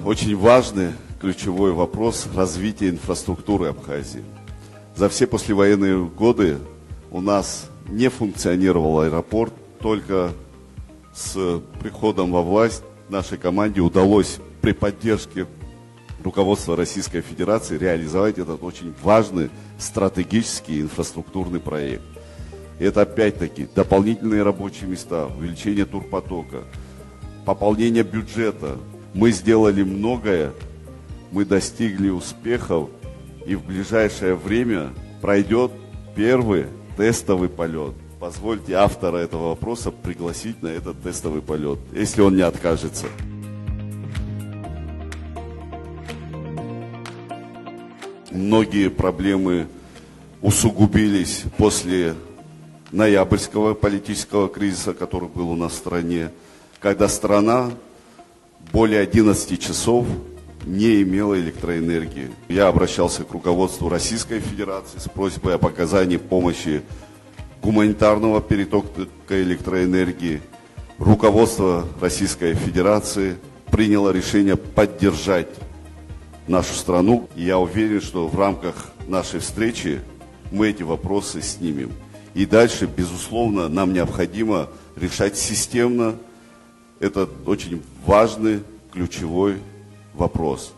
очень важный ключевой вопрос развития инфраструктуры Абхазии. За все послевоенные годы у нас не функционировал аэропорт, только с приходом во власть нашей команде удалось при поддержке руководства Российской Федерации реализовать этот очень важный стратегический инфраструктурный проект. И это опять-таки дополнительные рабочие места, увеличение турпотока, пополнение бюджета. Мы сделали многое, мы достигли успехов, и в ближайшее время пройдет первый тестовый полет. Позвольте автора этого вопроса пригласить на этот тестовый полет, если он не откажется. Многие проблемы усугубились после ноябрьского политического кризиса, который был у нас в стране, когда страна более 11 часов не имела электроэнергии. Я обращался к руководству Российской Федерации с просьбой об оказании помощи гуманитарного перетока электроэнергии. Руководство Российской Федерации приняло решение поддержать нашу страну. И я уверен, что в рамках нашей встречи мы эти вопросы снимем. И дальше, безусловно, нам необходимо решать системно этот очень важный, ключевой вопрос.